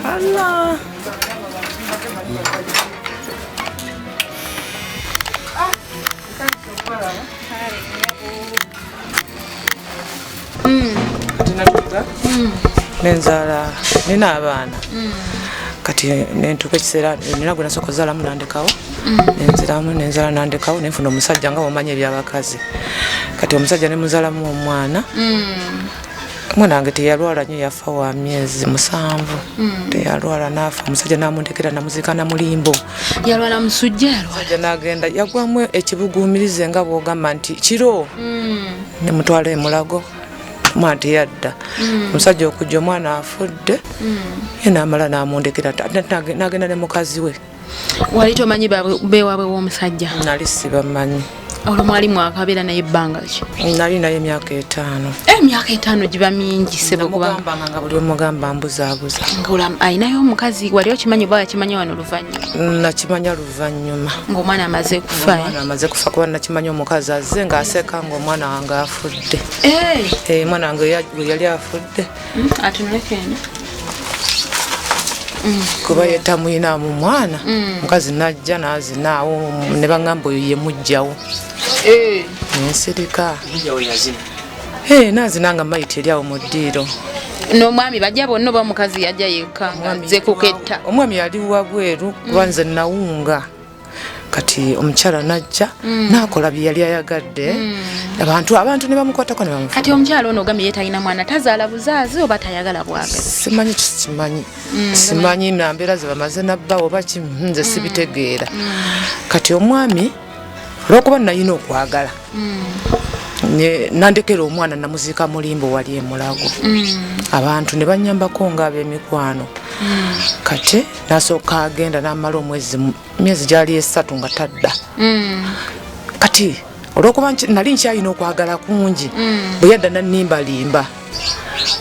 Allah. Nenzala nina abaana kati nentuka ekiseera nina gwe nasooka ozaalamu nandekawo nenzala nandekawo nenfuna omusajja nga bwomanya ebyabakazi kati omusajja nemuzaalamu omwana omwana wange teyalwala nnyo yafa wa myezi 7 teyalwala naafa omusajja namundekera namuziika na mulimbo yalwala musujja yalwala nagenda yagwamu ekibuguumirize nga bwogamba nti kiro nemutwala emulago omwana teyadda omusajja okujja omwana afudde yena amala namundekera nagenda ne mukazi we. Wali tomanyi bewaabwe w'omusajja? Nali sibamanyi. Olwo mwali mwakabeera naye ebbanga ki? Nali naye emyaka 5. Emyaka 5 giba mingi sebo kuba nga buli omugamba mbuzaabuza. Ngula ayinayo omukazi wali okimanyi oba yakimanyi wano luvannyuma? Nakimanya luvannyuma. Ng'omwana amaze kufa. Omwana amaze kufa kuba nakimanya omukazi azze ng'aseka ng'omwana wange afudde. Mwana wange yali afudde. Atunuleko eno. Kuba yetamuyina mu mwana mukazi najja nazinaawo ne bagamba oyo ye mujjawo nensirika nazinanga mayiti eryawo mu ddiiro n'omwami bajja bonna oba omukazi yajja yekka nze kuketta omwami yali wabweru kuba nze nawunga kati omukyala najja nakola bye yali ayagadde abantu ne bamukwatako ne bamufa. Kati omukyala ono ogambye ye talina mwana tazaala buzaazi oba tayagala bwagala? Simanyi nambeera ze bamaze nabba oba nze sibitegeera kati omwami olwokuba nalina okwagala nandekera omwana namuziika mulimbo wali emulago abantu ne banyambako ng'ab'emikwano kati nasooka agenda n'amala emyezi gyali 3 nga tadda kati olwokuba nali nkyalina okwagala kungi bwe yadda nannimbalimba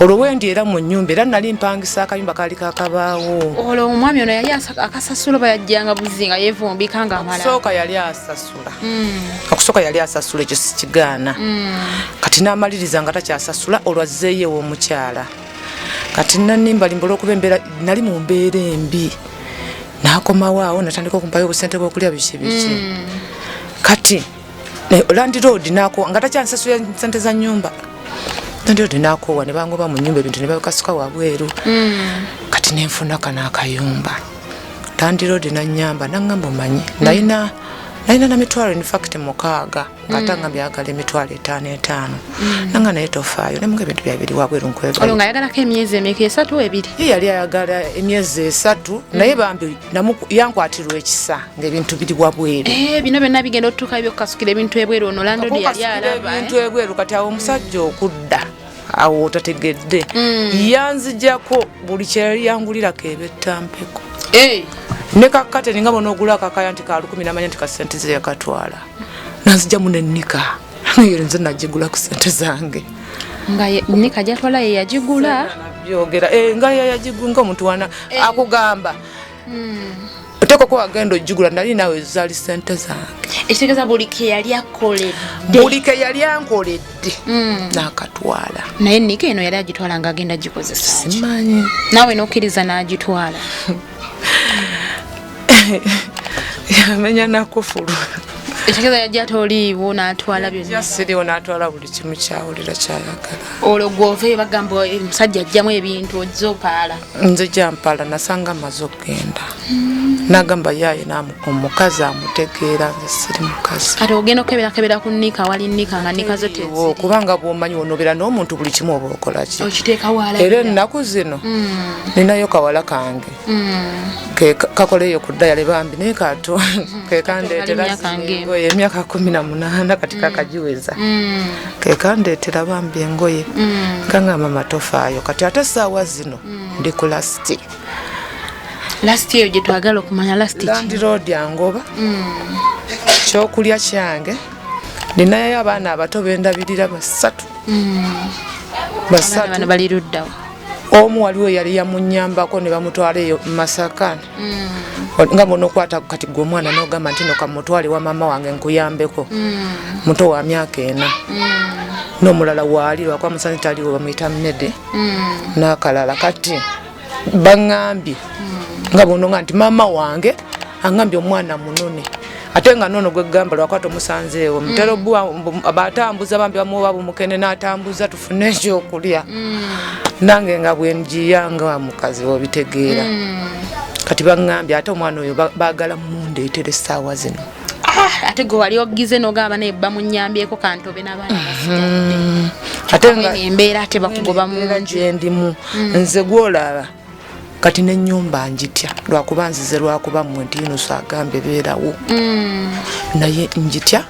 olwo wendi era mu nnyumba era nali mpangisa akayumba kaali kakabaawo. Olwo omwami ono yali akasasula oba yajjanga buzi nga yeevumbika ng'amala? Okusooka yali asasula okusooka yali asasula ekyo sikigaana kati n'amaliriza nga takyasasula olwo azzeeyo ew'omukyala kati nannimbalimba olw'okuba embeera nali mu mbeera embi n'akomawo awo natandika okumpayo obusente bw'okulya biki kati landiroodi nga takyansasula sente za nnyumba landiroodi n'akoowa ne bangoba mu nnyumba ebintu ne babikasuka wabweru kati nenfuna kanaakayumba landiroodi nannyamba naŋŋamba omanyi nalina na mitwalo in fact 6 ng'atangambye ayagala emitwalo 5 nanga naye tofaayo nemunga ebintu byabiri wabweru nkwegala. Olwo ng'ayagalako emyezi emeka 3 oba 2? Ye yali ayagala emyezi 3 naye bambi yankwatirwa ekisa ng'ebintu biri wabweru. Bino byonna bigenda otutuuka ebyokukasukira ebintu ebweru ono landiroodi yali alaba ebintu ebweru kati awo omusajja okudda awo otategedde yanzijjako buli kye yali yangulirako ebyettampeko ne kakate ninga bonogula kakaya nti ka 10 namanya nti ka sente ze yakatwala nanzijjamu nennika nze najigula ku sente zange nga nika jatwala ye yajigula byogera nga yajigunga omuntu wana akugamba oteko ko agenda ojigula nali nawe zali sente zange ekitegeeza buli ke yali akoledde nakatwala naye nika eno yali agitwala nga agenda gikozesa simanyi nawe nokkiriza n'agitwala yamenya nakufulu ekitegeeza yajja toliiwo n'atwala byonna yasiriwo n'atwala buli kimu kyawulira kyayagala olwo gwove bagamba omusajja ajjamu ebintu ojja opaala nze gyampaala nasanga amaze okgenda nagamba yaaye omukazi amutegeera nze siri mukazi ate ogenda okeberakebera ku nnika wali nnika nga nnika zo teziri kubanga bwomanyi onobeera n'omuntu buli kimu oba okolaki okiteeka waala era ennaku zino ninayo kawala kange kakoleyo ku ddayale bambi naye kato kekandeetera engoye emyaka 18 kati kakagiweza kekandeetera bambi engoye kangamba matofaayo kati ate essaawa zino ndi ku lasti eyo gye twagala okumanya Land Road angoba kyokulya kyange ninayo abaana abato bendabirira basatu bano bali luddawa omu waliwo yali yamunyambako ne bamutwala eyo Masakane nga bonokwata kati gwe omwana n'ogamba nti no kamutwale wa mama wange nkuyambeko muto wa myaka 4 n'omulala waali lwakwa musanyi taliwo bamuyita Mnede n'akalala kati baŋŋambye nga bono nga nti mama wange angambye omwana munone ate nga nono gwe gamba lwakwata omusanzeewo mutero abatambuza bambi bamuwa bumukene n'atambuza tufune ekyokulya nange nga bwenjiyanga mukazi obitegeera kati baŋŋambye ate omwana oyo baagala mundeetera essaawa zino ate gwe wali ogize n'ogamba naye bamunyambyeko kantobe n'abaana ate nga embeera ate bakugoba mungi gyendimu nze gwolaba kati n'ennyumba njitya lwakuba nzize lwakuba mmwe ntiinuso agambe beerawo naye njitya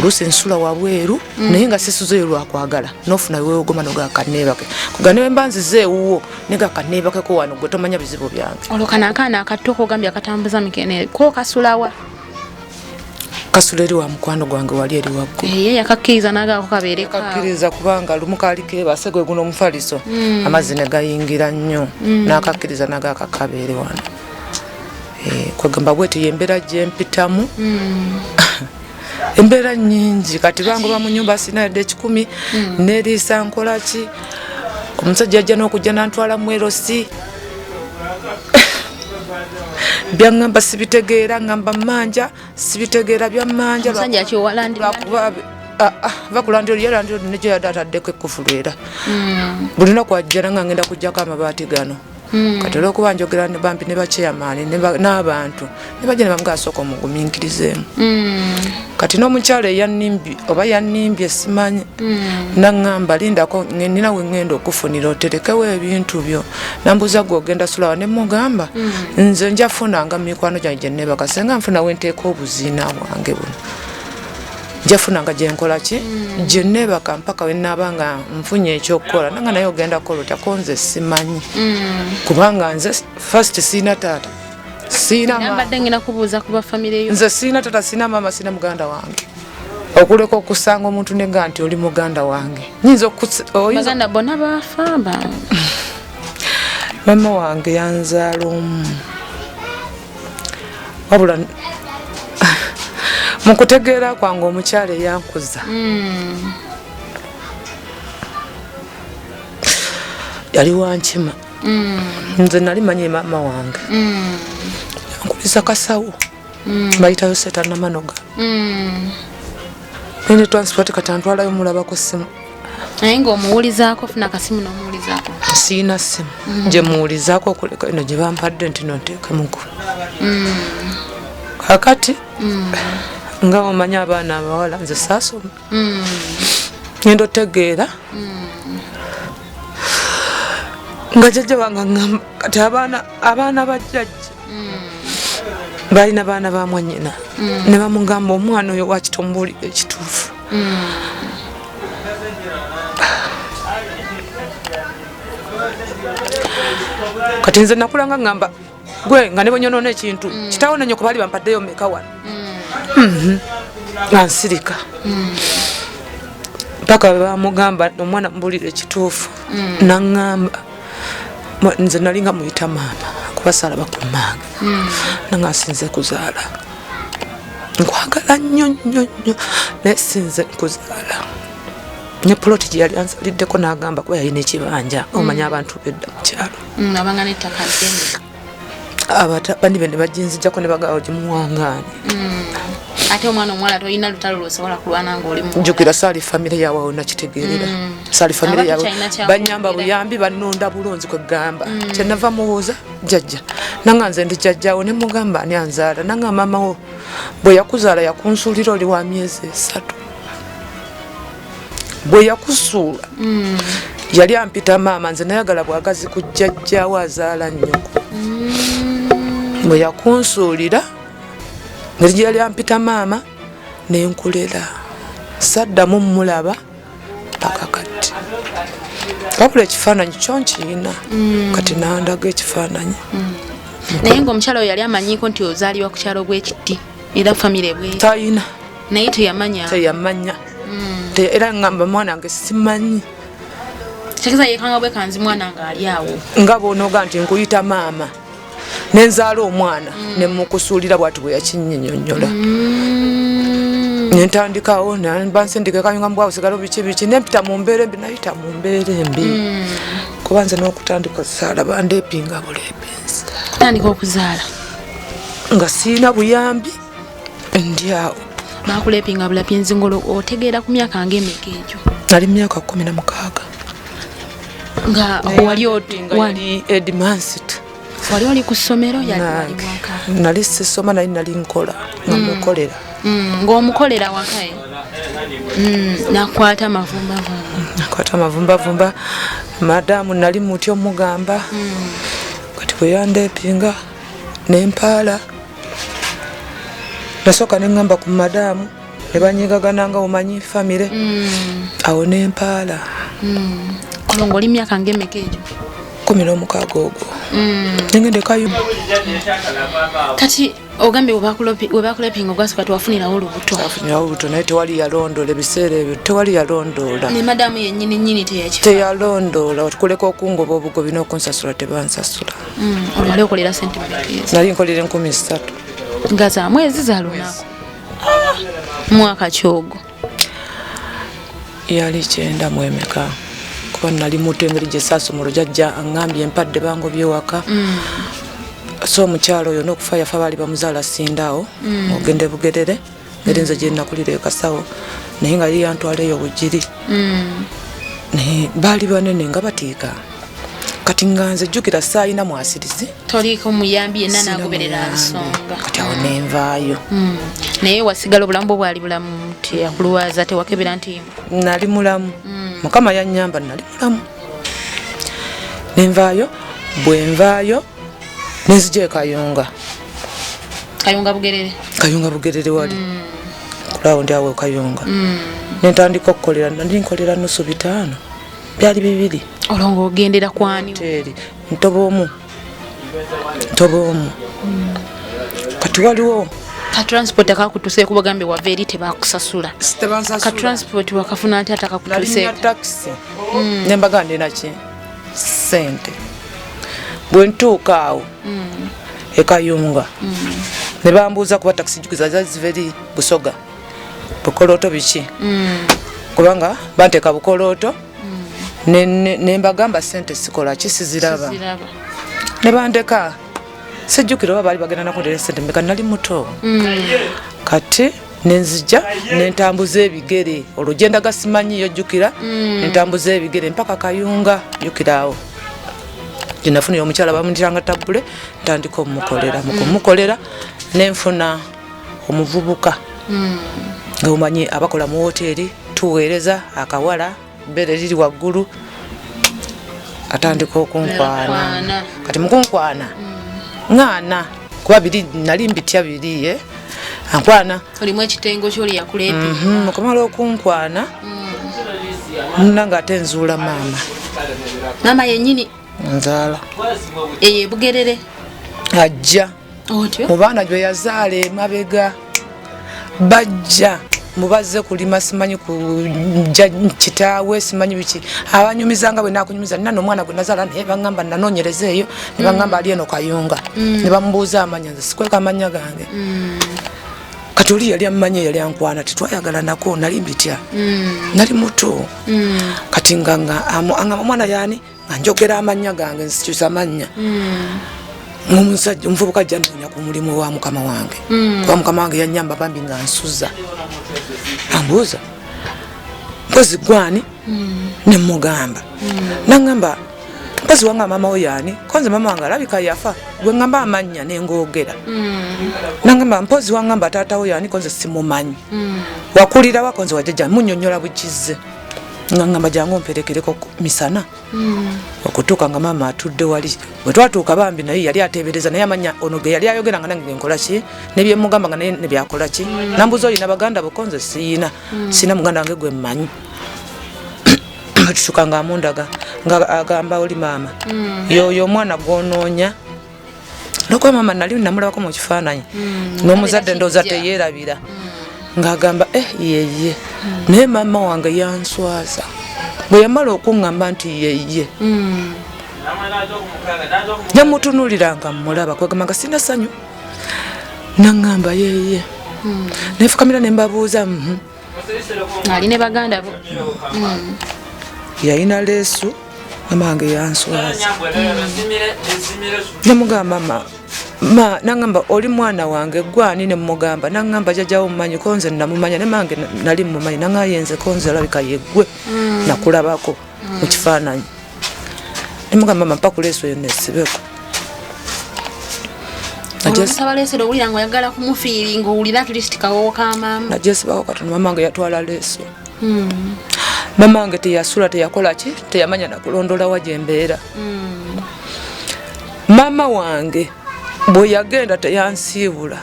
oluusi nsula wabweru naye nga sisuzeyo lwakwagala n'ofuna weogoma nogakaneebake kugane we mba nzize ewuwo negakaneebakeko wano gwe tomanya bizibu byange olwo kanaakaana akato kogambye akatambuza mikene ko kasulawa kasula eri wa mukwano gwange wali eri waggulu ye yakakkiriza nagaako kabeereko akakkiriza kubanga lumu kaali keebase gwe guno omufaliso amazzi ne gayingira nnyo n'akakkiriza nagaako kabeere wano kwegamba bwete yembeera gyempitamu embeera nnyingi kati bangoba mu nnyumba sina yadde 10 neriisa nkolaki omusajja ajja n'okujja n'antwala mu erosi byaŋŋamba sibitegeera ŋŋamba manja sibitegeera byammanja bakulandiro yalandiro nejo yadde ataddeko ekkufulu era buli lunaku ajjana nga ngenda kujjako amabaati gano kati olwokuba njogera bambi ne bakyeyamaani n'abantu ne bajja ne bamuga asooka omugumiikirizeemu kati n'omukyalo eyannimbi oba yannimbye simanyi naŋŋamba lindako nina we ŋŋenda okufunira oterekewo ebintu byo nambuuza gwe ogenda sulawa ne mugamba nze njafunanga mikwano gyange gye neebaka senga nfuna we nteeka obuziina bwange buno njafunanga gye nkola ki gye neebaka mpaka we nnaaba nga nfunye ekyokukola nanga naye ogenda kukola otyako nze simanyi kubanga nze first siina taata nze siina tata siina maama siina muganda wange okuleka okusanga omuntu nega nti oli muganda wange nyinza baganda bonna bafa mama wange yanzaala omu wabula mukutegeera kwange omukyalo eyankuza yali wankima nze nali manyi mama wange yankuliza kasawo bayitayo setanamanoga nene transport katantwalayo mulabako simu naye ng'omuwulizaako funa akasimu n'omuwulizaako siina simu gye muwulizaako okuleka ino gye bampadde nti nonteekemuku kakati nga omanyi abaana abawala nze saasoma ngenda otegeera nga jjajja wange ŋŋamba kati abaana bajjajja balina baana ba mwannyina ne bamugamba omwana oyo wakitombuulira ekituufu kati nze nakulanga ŋŋamba gwe nga ne bwenyonoona ekintu kitaawo nenyoko baali bampaddeyo meka wano nga nsirika mpaka bamugamba omwana mbuulira ekituufu naŋŋamba nze nali nga muyita maama kuba salaba ku mmange nanga nsinze kuzaala nkwagala nnyo nnyo nnyo naye sinze kuzaala ne poloti gye yali ansaliddeko n'agamba kuba yalina ekibanja omanya abantu bedda mu kyalo abanga n'ettaka ddene bandi be ne bajinzijjako ne bagaawo gimuwangaanye ate omwana omuwala tolina lutalo lwosobola kulwana ng'oli mu njukira saali famire yawe wonna kitegeerera saali famire yawe banyamba buyambi banonda bulunzi kwegamba kyenava mubuuza jjajja nanga nze ndi jjajjawo ne mugamba ani anzaala nanga maamawo bwe yakuzaala yakunsuulira oli wa myezi 3 bwe yakusuula yali ampita maama nze nayagala bwagazi ku jjajjawo azaala nnyoko bwe yakunsuulira ngeri gye yali ampita maama nenkulera saddamu mulaba paka kati wabula ekifaananyi kyo nkiina kati nandaga ekifaananyi naye ng'omukyala oyo yali amanyiiko nti ozaalibwa ku kyalo bwekiti era famire bwe tayina naye teyamanya era ngamba mwana wange simanyi kitegeeza yekanga bwe kanzi mwana nga ali awo nga bw'onooga nti nkuyita maama nenzaala omwana nemukusuulira bwati bwe yakinnyinnyonnyola nentandikawo namba nsindika kayunga mbwawo sigalo biki nempita mu mbeera embi nayita mu mbeera embi kuba nze n'okutandika okuzaala bandeepinga buleepensi kutandika okuzaala nga siina buyambi ndi awo bakuleepinga bulapinzi ngolo otegeera ku myaka ng'emeka egyo nali myaka 16 nga wali edmansity wali oli ku ssomero nali sisoma naye nali nkola nga mukolera ng'omukolera wakae nakwata mavumbavumba madamu nali muti omugamba kati bwe yandeepinga nempaala nasooka neŋŋamba ku madamu ne banyigagananga omanyi famire awo nempaala olwo ng'oli myaka ng'emeka egyo 16 ogwo nengende kayu kati ogambye webakulepinga ogwasooka tewafunirawo olubuto naye tewali yalondoola ebiseera ebyo tewali yalondoola ne madamu yennyini teyalondoola otukuleka okungoba obugobi n'okunsasula tebansasula olwo wali okolera sente nali nkolera 13 nga za mwezi za lunaku mwaka kyogo yali 9 mwemeka kuba nali muto engeri gye saasomolo jajja aŋŋambye empadde bangobye waka so omukyalo oyo n'okufa yafa baali bamuzaala sindaawo ogende bugerere ngeri nze gye nakulira ekasawo naye nga yali yantwala eyo bugiri naye baali banene nga batiika kati nga nze jjukira saayina mwasirizi toliko muyambi yenna n'agoberera nsonga kati awo nenvaayo naye wasigala obulamu bwo bwali bulamu teyakulwaza tewakebera nti nali mulamu mukama yannyamba nali mulamu nenvaayo bwe nvaayo nenzija Kayunga bugerere wali kulaawo ndi awo Kayunga nentandika okukolera nali nkolera nusu 5 byali 2 olongo ogendera kwani teri ntoba omu kati waliwo ka transport akakutuse kubagambe wava eri tebakusasula ka transport wakafuna nti atakakutuse nali taxi nembaga ndinaki sente bwe ntuuka awo Kayunga ne bambuuza kuba taxi jukiza zaziveri Busoga bukolooto biki kubanga banteeka bukolooto ne mbagamba sente sikola kisiziraba ne bandeka sejjukira oba baali bagenda nakundera sente mbeka nali muto kati nenzija nentambuza ebigere olwo gyendaga simanyiyo jjukira nentambuza ebigere mpaka Kayunga jjukiraawo gyenafunira omukyala bamutiranga tabule ntandika omumukolera nenfuna omuvubuka nga omanyi abakola mu woteeri tuweereza akawala bere liri waggulu atandika okunkwana kati mukunkwana ngana kuba nali mbitya 2 ankwana olimu ekitengo kyoli yakuleepi mukamala okunkwana munanga ate nzuula maama yennyini nzaala eyo bugerere ajja mu baana gye yazaala emabega bajja mubaze kulima simanyi ku kitaawe simanyi biki abanyumizanga bwe nakunyumiza nano omwana gwe nazaala naye baŋŋamba nanoonyereza eyo ne baŋŋamba ali eno Kayunga ne bamubuuza amanya nze sikweka amanya gange kati oli yali amumanyi yali ankwana titwayagala nako nali mbitya nali muto kati nga omwana yani nga njogera amanya gange nsikyusa amanya Omusajja omuvubuka ajja ntonya ku mulimu wa mukama wange. Kuba mukama wange yannyamba bambi nga nsuza. Ambuuza mpozi gwani ne mugamba. Nangamba mpozi wanga mama we yani konze mama wange alabika yafa gwe ngamba amannya ne ngoogera. Nangamba mpozi wangamba taata we yani konze simumanyi. Wakulira wakonze wajja munnyonnyola bukize. Ngamba jangu mperekereko misana. Okutuuka nga mama atudde wali. Bwe twatuuka bambi naye yali ateebereza naye amanya ono ge yali ayogera nga nange nkola ki ne bye mugamba nga naye ne byakola ki. Nambuzo olina baganda bukonze siina. Sina muganda wange gwe mmanyi. Tutuuka nga amundaga nga agamba oli mama. Yoyo omwana gw'onoonya. Nokuba mama nali namulabako mu kifaananyi. N'omuzadde ndowooza teyeerabira. Ngagamba yeye naye mama wange yanswaza bwe yamala okuŋŋamba nti yeye yamutunulira nga mmulaba kwegamba nga sina ssanyu naŋŋamba yeye nefukamira ne mbabuuza ali ne baganda bo yalina leesu mama wange yanswaza namugamba ma nangamba oli mwana wange gwani ne mugamba nangamba jajawo mumanyi konze namumanya ne mange nali mumanyi nanga yenze konze alabika yeggwe nakulabako mu kifaananyi ne mugamba mpa kuleeso yenesibeko najesabaleesero owulira nga oyagala kumufiiri ng'owulira tulisiti kawowo ka maama najesibako katono mama wange yatwala leeso mama wange teyasula teyakola ki teyamanya nakulondola wa gye mbeera mama wange bwe yagenda teyansiibula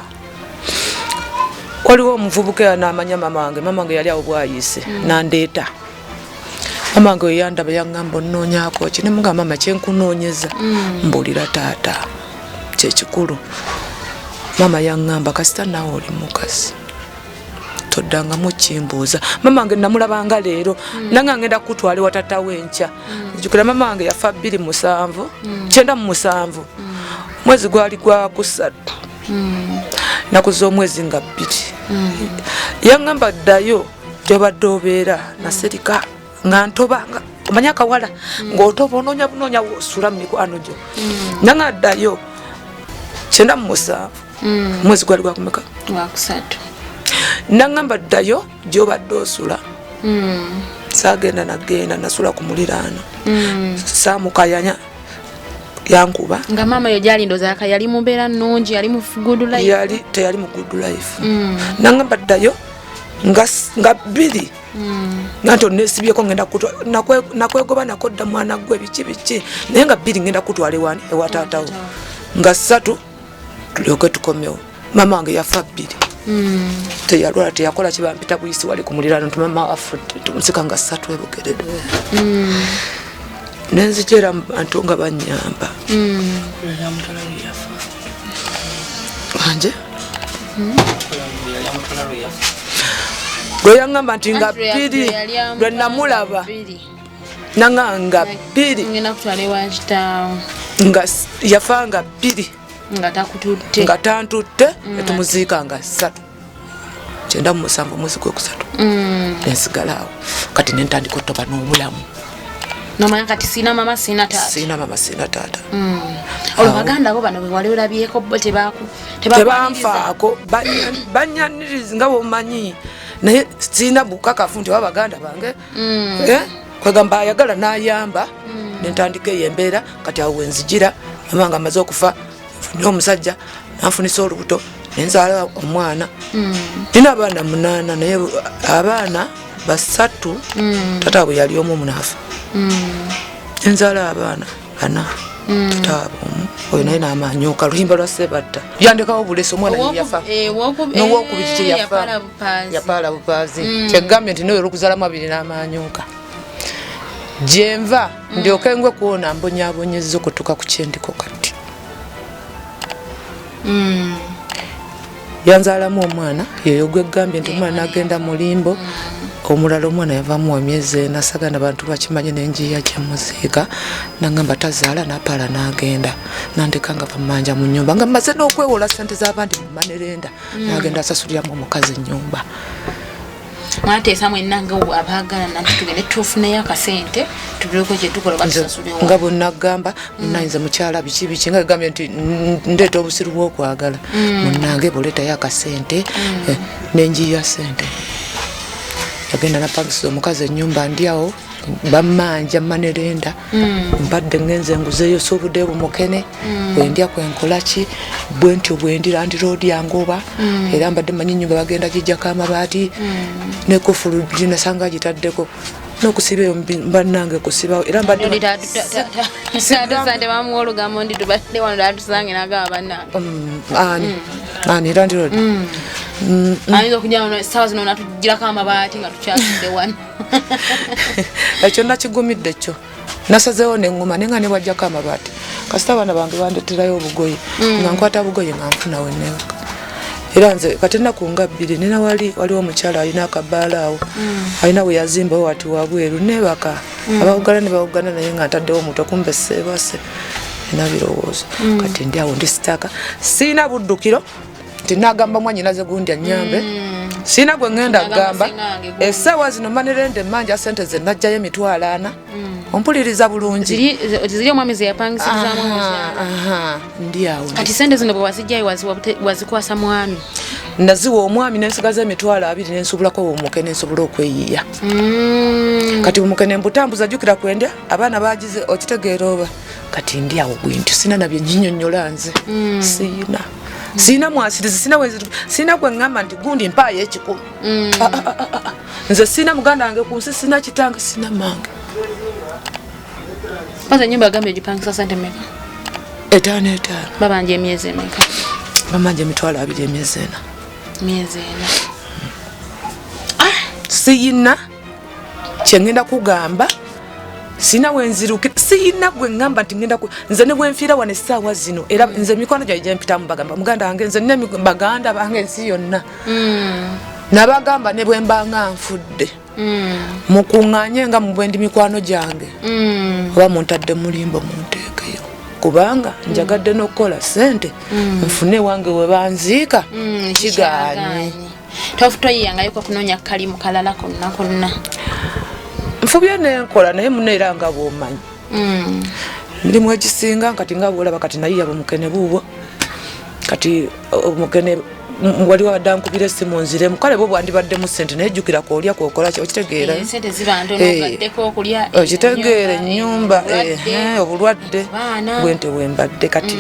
waliwo omuvubuka n'amanya mama wange yali awo bwayise nandeeta mama wange weyandaba yaŋŋamba onnoonyako ki ne mugamba mama kyenkunoonyeza mbuulira taata kyekikulu mama yaŋŋamba kasita naawe oli mukazi toddangamu kimbuuza mama wange namulabanga leero nange ngenda kutwala ewa taata w'enkya jjukira mama wange yafa 97 mwezi gwali gwa kusatu naku z'omwezi nga 2 yaŋŋamba ddayo gyobadde obeera naserika nga ntoba omanya akawala ng'otoba onoonya wosula mu mikwano gyo nanga ddayo 97 mwezi gwali gwakumeka wakusatu naŋŋamba ddayo gyobadde osula saagenda nagenda nasula ku muliraano saamukayanya yankuba nga mama yo gyali ndozaka yali mumbeera nnungi yali mu good life teyali mu good life nangamba ddayo nga 2 nanto nesibyeko ngenda kutwa nakwegoba nakodda mwana gwe biki naye nga 2 ngenda kutwala ewa taatawo nga 3 tulyoke tukomewo mama wange yafa 2 teyalwala teyakola kibampita buyisi wali ku muliraano nti mama afudde tumusika nga 3 ebugeredde nenzijera bantu nga banyamba anje gwe yaŋŋamba nti nga 2 lwe namulaba nanga 2 nga yafa nga 2 nga tantutte netumuziika nga 3 97 mwezi gwokusatu nensigalawo kati nentandika ottoba n'obulamu nomanya kati sina mama sina taata olwo baganda bo bano bwe wali olabyeko bo tebanfaako banyaniriza nga bomanyi naye sina bukakafu nti oba baganda bange kwegamba ayagala n'ayamba nentandika eyo embeera kati awo wenzijira mama nga amaze okufa nfunira omusajja nanfunisa olubuto nenzaala omwana nina abaana 8 naye abaana 3 taata bwe yali omu munaafu nenzala abaana 4 taata oyo naye n'amanyuka luhimba lwa sebatta yandekawo buleso omwana yafa n'owokubiri teyafa yapaala bupaazi kyegambye nti naye olwokuzalamu 2 n'amanyuka gyenva ndyoke ngwe kuwona mbonyabonyezza okutuuka ku kyendiko kati yanzaalamu omwana yeyo gwegambye nti omwana n'agenda mulimbo omulala omwana yavaamu wa myezi 4 sagana bantu bakimanye nenjiya gyemuziika nangamba tazaala napaala n'agenda nandeka nga bamanja mu nnyumba nga mmaze n'okwewola ssente z'abandi mu manerenda n'agenda asasuliramu omukazi ennyumba mwateesa mwenna nga abaagala nti tugende tufuneyo akasente tubuleko kye tukola batusasulewo nga bwennagamba munayinza mukyala biki nga gambye nti ndeeta obusiru bw'okwagala munnange buleetayo akasente nenjiya sente yagenda napangisiza omukazi ennyumba ndyawo bamanja manerenda mbadde ngenze nguzeyo sobudde bumukene bwendya kwenkolaki bwentyo bwendira ndi road yangoba era mbadde manyi nyumba bagenda kijjako amabaati nekufulu ginasanga gitaddeko nokusiba bannange kusibawo era mbadde bamuolugamo ndi tubadde wano datusange nagaba bannange ani era ndi road ayinza okujja sawa zino natugirako amabaati nga tukyatudde wano ekyo nakigumidde kyo nasazeewo neŋŋuma nenga ne bwajjako amabaati kasita abaana bange bandeterayo obugoye nga nkwata bugoye nga nfuna weneka era nze kati ennaku nga bbiri nina waliwo omukyala alina akabaala awo alina bwe yazimbawo wati wabweru nebaka abawugana ne bawugana naye nga ntaddewo omuntu okumbe seebase ena birowoozo kati ndi awo ndi sitaaka siina buddukiro nti nagamba mwanyinaze gundi anyambe siina gwe ŋŋenda kugamba essaawa zino manerende manja sente ze najjayo emitwalo 40 ompuliriza bulungi ziri omwami zeyapangisizaamu ndi awo kati sente zino bwe wazijjayo wazikwasa mwami naziwa omwami nensigaza emitwalo 20 nensobulako bumuke nensobola okweyiya kati bumuke nembutambuza jjukira kwendya abaana bagize okitegeera oba kati ndi awo bwintu sina nabye nyinyonnyola nze siina mwasirizi siina gwe ŋŋamba nti gundi mpaayo ekikulu nze siina muganda wange ku nsi siina kitange siina mange kwanza nyumba yagambye ogipangisa sente mmeka? 5 babanja emyezi emeka? bamanja emitwalo 2 emyezi 4 myezi 4 siina kyengenda kugamba sina wenziruke sina gwe ngamba nti ngenda nze ne bwenfiira wane essaawa zino era nze mikono gyange gyempitamu bagamba muganda wange nze nne baganda bange ensi yonna nabagamba ne bwe mbanga nfudde mukuŋŋaanye nga mu bwendi mikwano gyange oba muntadde mulimbo munteekeyo kubanga njagadde n'okukola sente nfune wange we banziika kigaanye toyiyangayo kunoonya kalimu kalala konna nfubye nenkola naye muneera nga bwomanyi mirimu egisinga kati nga bwolaba kati nayiya bumukene buubwo kati omukene waliwo abadde ankubira essimu nziremu kale bwo bwandibaddemu sente naye jjukira koolya kwokola okitegeera okitegeera ennyumba obulwadde bwente bwembadde kati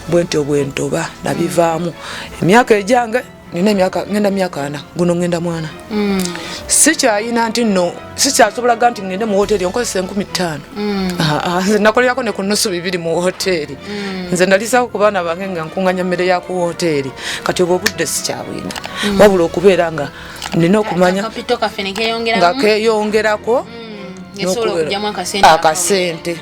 bwente bwentoba nabivaamu emyaka ejange nina ngenda myaka 4 guno ngenda mwana sikyayina nti nno sikyasobolaga nti ngende mu hoteri onkozesa 15,000 nze nakolerako ne ku nusu 2 mu hoteri nze nalisako ku baana bange nga nkuŋŋanya mmere ya ku hoteri kati obwo obudde sikyabwina wabula okubeera nga nina okumanya nga keeyongerako akasente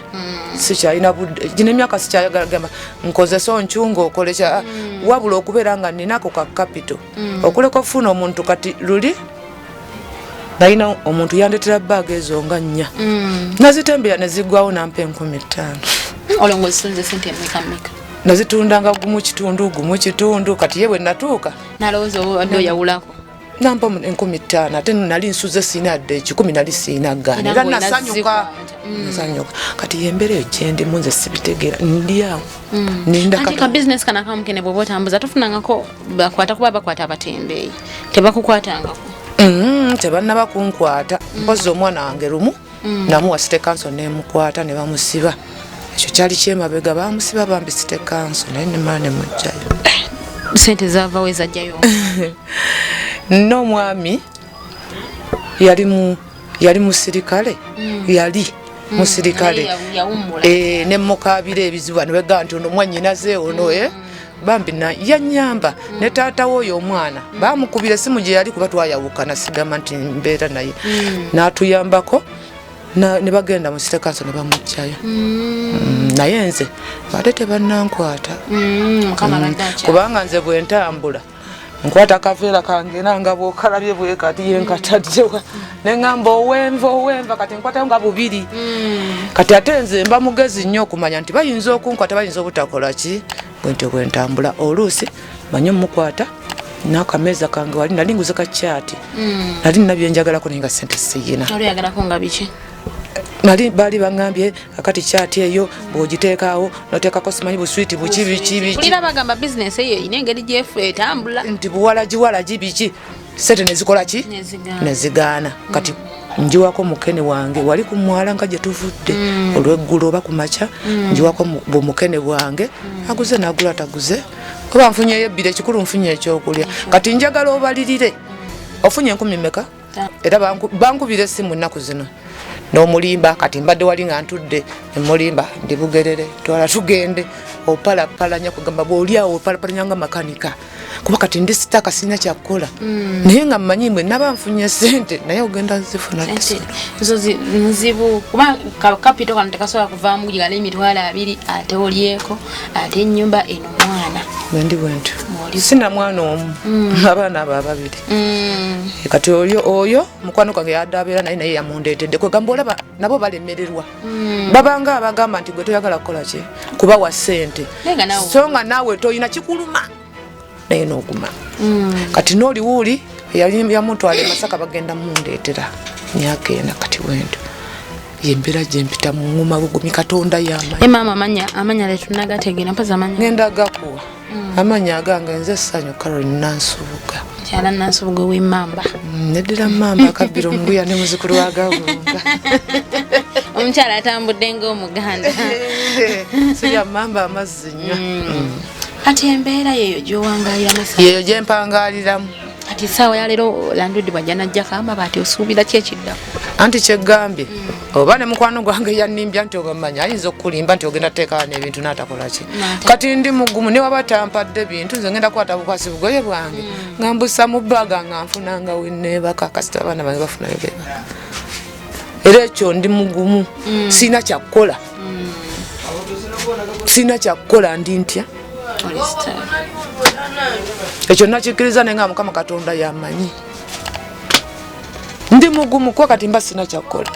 sikyalina budde gino emyaka sikyagamba nkozesa onkyunga okolekya wabula okubeera nga ninako ka kapito okuleka ofuna omuntu kati luli nalina omuntu yandetera baaga ezo nga 4 nazitembera nezigwawo nampa 15,000 nazitundanga gumu kitundu kati ye bwe natuuka oyawulako nampa 15,000 ate nali nsuze siina dde 10 nali siina gana era nasanyuka kati yembere egyendimu nze sibitegeera ndyawo ka business kana kamukene bwoba otambuza tofunangako bakwata kuba bakwata abatembeeyi tebakukwatangako tebannaba kunkwata mpozi omwana wange lumu namuwa site kanso nemukwata ne bamusiba ekyo kyali kyemabega bamusiba bambi site kanso naye nemala nemugjayo sente zava wezajjayo n'omwami yali musirikale yali musirikale nemukabira ebizibu nebegamba nti ono mwanyinaze ono bambi yanyamba ne taata w'oyo omwana bamukubira essimu gye yali kuba twayawukana sigamba nti mbeera naye n'atuyambako ne bagenda mu site kanso ne bamugjayo naye nze bate tebannankwata kubanga nze bwentambula nkwata akaveera kange nanga bwokalabye bwe kati yenkataddewa neŋŋamba owenva kati nkwatayo nga 2 kati ate nze mba mugezi nnyo okumanya nti bayinza okunkwata bayinza obutakola ki bwentyo bwentambula oluusi manyi omukwata nakameza kange wali nali nguze ka chat nali nabyenjagalako nenga sente siyina yagalako nga biki nali bali bangambye akati chat eyo bwogiteekaawo noteekako simanyi buswiti buki biki kulira bagamba business eyo ine engeri gyefu etambula nti buwalaji biki sente nezikola ki nezigaana kati njiwako mukene wange wali ku mwala nga gye tuvudde olw'eggulo oba ku makya njiwako mukene wange aguze n'agula taguze kuba nfunyeyo ebbiri ekikulu nfunye ekyokulya kati njagala obalirire ofunye 10 meka era bankubira essimu ennaku zino n'omulimba kati mbadde wali nga ntudde emulimba ndi Bugerere twala tugende opalapalanya kugamba bw'oliawo opalapalanya nga makanika kuba kati ndi sitaka sina kyakukola naye nga mmanyi mwe naba nfunye sente naye ogenda nzifuna zo nzibu kuba kapito kano tekasobola kuvaamu gigala emitwalo 2 ate olyeko ate ennyumba eno mwana bwendi bwentyo sina mwana omu abaana abo ababiri kati oyo mukwano gwange yaddabeera naye yamundeetedde kwegamba olaba nabo balemererwa babanga abagamba nti gwe toyagala kukola ki kubawa sente so nga naawe toyina kikuluma naye n'oguma kati n'oli wuuli yamutwala Masaka bagenda mundeetera myaka ena kati wendo yembeera gye mpita mu nguma bugumi Katonda y'amanyi mama amanya letunagategeera mpaza amanya ngenda gakuwa amanya agange nze Ssanyu Caroline Nansubuga kyala Nansubuga w'Emmamba neddira Mmamba Kabbiro Mbuya ne muzukulu wa Gabunga omukyala atambudde ng'Omuganda sirya Mmamba amazzi nnyo ati embeera yeyo gy'owangaalira mesa yeyo gye mpangaaliramu ati essaawa ya leero Landlord bw'ajja n'ajja kamba bati osuubira ki ekiddako anti kyeggambye oba ne mukwano gwange yannimbya nti ogamanya ayinza okulimba nti ogenda teekawa n'ebintu n'atakola ki kati ndi mugumu ne waba tampadde bintu nze ngenda kukwata bukwasi bugoye bwange nga mbusa mu bbaga nga nfunanga wenneebaka kasita abaana bange bafunayo beebaka era ekyo ndi mugumu sina kyakukola ndi ntya ekyo nakikkiriza naye nga Mukama Katonda y'amanyi ndi mugumu kuba kati mba sina kyakukola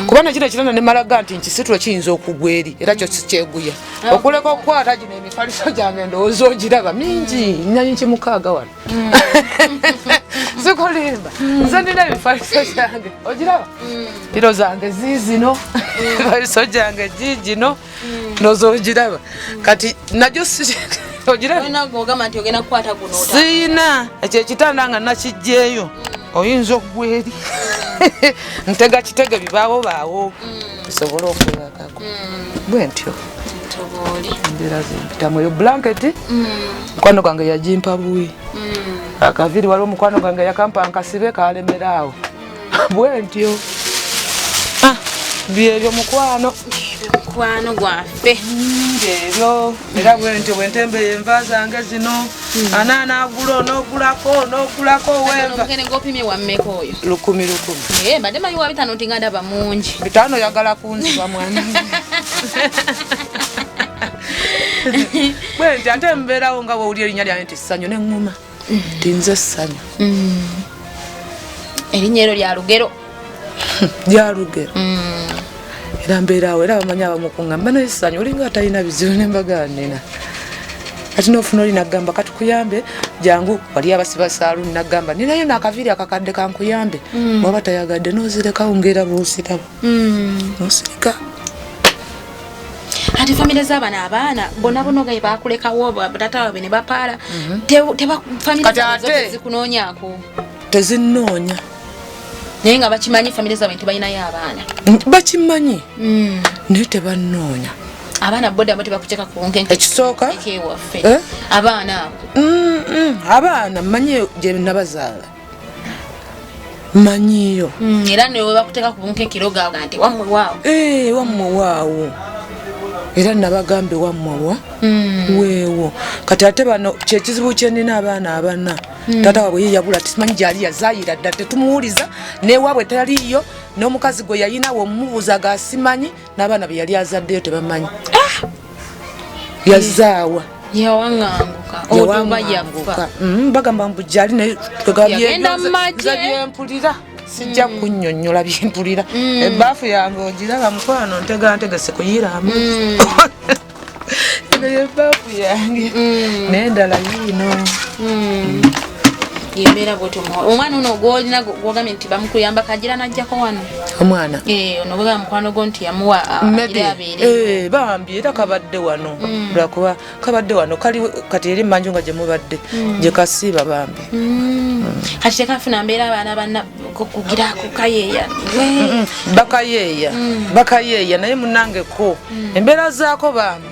kuba nakino ekirana ne malaga nti nkisitula kiyinza okugwa eri era kyo kikyeguya okuleka okukwata gino emifaliso gyange ndowooza ogiraba mingi nyanyi 6 wano sikolimba nze nina emifaliso gyange ogiraba iro zange ziizino emifaliso gyange giigino noza ogiraba kati najyo siina ekyo ekitanda nga nakijjeeyo oyinza okugwa eri ntega kitege bibaawo baawo bisobole okwebakako bwentyo embeera zimpitamu eyo blanketi mukwano gwange yagimpa buyi akaviri waliwo mukwano gwange yakampa nkasibe kalemeraawo bwentyo byebyo mukwano gwaffe ebyo era bwentyo bwentembe enva zange zino anaana agula n'ogulako wenva ng'opimye wammeka oyo 10 mbadde manyi wa 5 nti nga ndaba mungi 5 yagala kunziba mwana bwenti ate mbeerawo nga bwowulira erinnya lyange nti Ssanyu neŋŋuma nti nze Ssanyu erinnya eryo lya lugero era mbeerawo era bamanyi abamukuŋŋamba naye Ssanyu olinga atalina bizibu nembaga nina kati nofuna oli nagamba katukuyambe jangu wali abasiba saaluni nagamba ninayo nakaviri akakadde kankuyambe waba tayagadde nozirekawo ngaera bwosirabo nosirika ati famire z'abaana abaana bonna gaye bakulekawo batata babe ne bapaala famire zikunoonyako tezinnoonya naye nga bakimanyi famire zaabwe nti balinayo abaana bakimanyi naye tebannoonya abaana boda bati bakucheka kuonke ekisooka ekewaffe abaana abaana manyi gye nabazaala manyiyo era ne bakuteka kuonke kiroga nti wamwe waawo wamwe waawo era nabagambe wamwe weewo kati ate bano kyekizibu kyenina abaana abana tata waabwe yeyabula timanyi gyali yazaayira dda tetumuwuliza newaabwe taliyo n'omukazi gwe yayinawo omubuuzaga asimanyi n'abaana be yali azaddeyo tebamanyi yazaawa yawaŋŋanguka bagamba mbu gyali naye byempulira sijja kunnyonnyola byempulira ebbaafu yange ogiraba mukwano ntegantegese kuyiramu eyo ebbaafu yange naye endala yiino yemera bwoto omwana ono gwolina gwogambye nti bamukuyamba kagira najjako wano omwana ono bwega mukwano go nti yamuwa bambi era kabadde wano lwakuba kabadde wano kati eri manju nga gyemubadde gye kasiiba bambi kati tekafuna mbeera abaana banna kugira kukayeeya bakayeeya naye munangeko embeera zaako bambi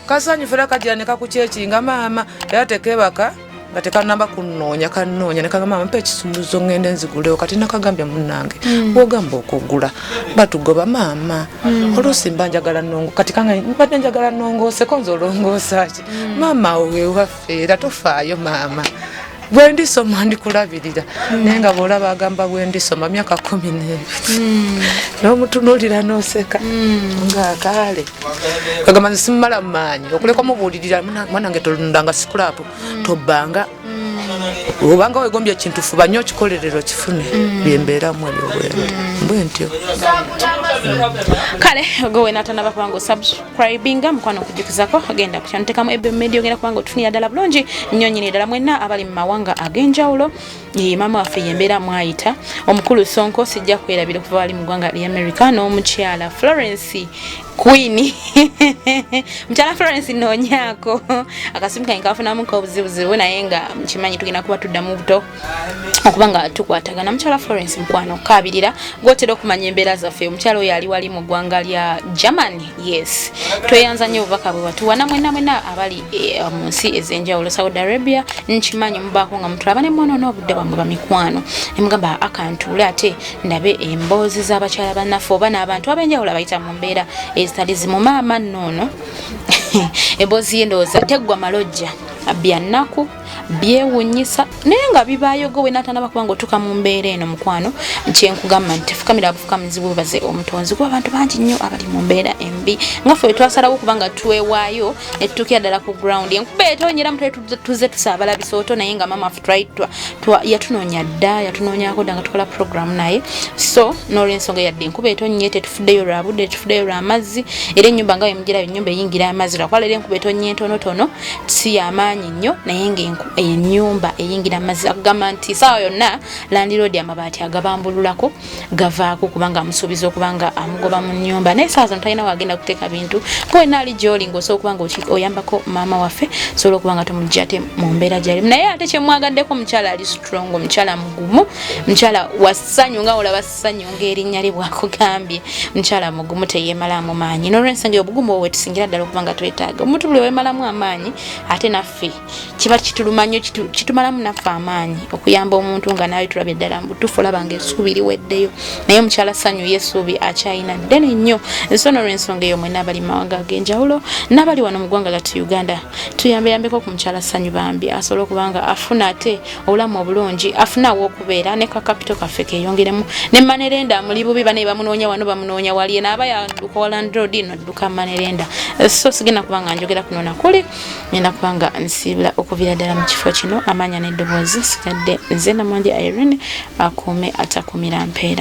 kasanyufera kagira ne kakukyekinga maama era tekebaka nga tekanamba kunoonya kanoonya nekagamba mama mpa ekisumuluzo ngende nzigulewo kati nakagambye munange wogamba okugula batugoba maama oluusi mba njagala nongo kati kange mbadde njagala nongooseko nze olongoosaki maama wewaffe era tofaayo maama bwendisoma ndikulabirira naye nga bwolaba agamba bwendisoma myaka 12 n'omutunuulira n'oseka ngaakaale kagamba nze simumala mumaanyi okuleka mubuulirira mwanange tolundanga sikulapu tobbanga obanga wegombye ekintu fuba nnyo okikolerero kifune byembeeramu ebyobwendo mbwe ntyo kale gowe natanaba kubanga subscribinga mukwano okujjukizako agenda kukyantekamu ebyo media ogenda kubanga otufunira ddala bulungi nnyo nnyini ddala mwenna abali mu mawanga ag'enjawulo maama waffe yembeera mwayita omukulu Sonko sijja kwerabira okuva wali mu ggwanga lya America n'omukyala Florence Queen mchala Florence nonyako akasimu kange kafunamu ko buzibuzibu naye nga kimanyi tugenda kuba tuddamu buto okubanga tukwatagana mchala Florence mkwano kabirira gotero kumanya embeera zaffe omukyala oyo ali wali mu ggwanga lya Germany yes tweyanza nnyo obubaka bwe batuwana mwenna abali mu nsi ez'enjawulo Saudi Arabia nkimanyi mubako nga mutulaba ne mwono n'obudde bwa muba mikwano emugamba akantula ate ndabe emboozi z'abakyala bannaffe oba n'abantu ab'enjawulo abayita mu mbeera ezitali mu maama nnono emboozi y'endowooza teggwa malojja byanaku byewunyisa naye nga bibaayo gowe natanaba kubanga otuka mu mbeera eno mukwano kyenkugamba nti fukamira bufukamizibwe bubaze omutonzi gwa abantu bangi nnyo abali mu mbeera embi nga ffe twasalawo kubanga twewaayo ne tutukira ddala ku ground enkuba etonyera mutwe tuze tusaabala bisooto naye nga mama yatunoonya dda yatunoonyako dda nga tukola program naye so n'olwensonga yadde enkuba etonnye tetufuddeyo lwa budde tetufuddeyo lwa mazzi era ennyumba nga wemugirayo ennyumba eyingira amazzi lwakuba era enkuba etonnye entonotono si y'amaanyi nnyo naye ng'ennyumba eyingira amazzi akugamba nti saawa yonna landiroodi amabaati agabambululako gavaako kubanga amusuubiza okubanga amugoba mu nnyumba naye saa zino talina wagenda kuteeka bintu ng'olina ali gy'oli ng'osobola okubanga oyambako maama waffe sobola okubanga tomugya ate mu mbeera gy'alimu naye ate kyemwagaddeko omukyala ali strong omukyala mugumu mukyala wassanyu nga olaba ssanyu ng'erinnya lye bwakugambye mukyala mugumu teyeemalamu maanyi n'olwensonga obugumu obwo tusingira ddala okubanga twetaaga omuntu buli weemalamu amaanyi ate naffe kiba kitulumanyo kitumalamu naffe amaanyi okuyamba omuntu nga nawe tulabye ddala mu butuufu olaba ng'essuubi liweddeyo naye omukyala ssanyu y'essuubi akyayina ddene nnyo ensonga olw'ensonga eyo mwenna abali mu mawanga ag'enjawulo n'abali wano mu ggwanga lyattu Uganda tuyambeyambeko ku mukyala ssanyu bambi asobola okubanga afuna ate obulamu obulungi afuna aw'okubeera ne kakapito kaffe keeyongeremu ne manerenda muli bubi bane bamunoonya wano bamunoonya wali naaba yadduka walandroodi nodduka manerenda so sigenda kubanga njogera kuno nakuli ngenda kubanga nsiibula okuviira ddala mu kifo kino amaanya n'eddoboozi sigadde nze Namwanje Irene akuume atakumira mpeera.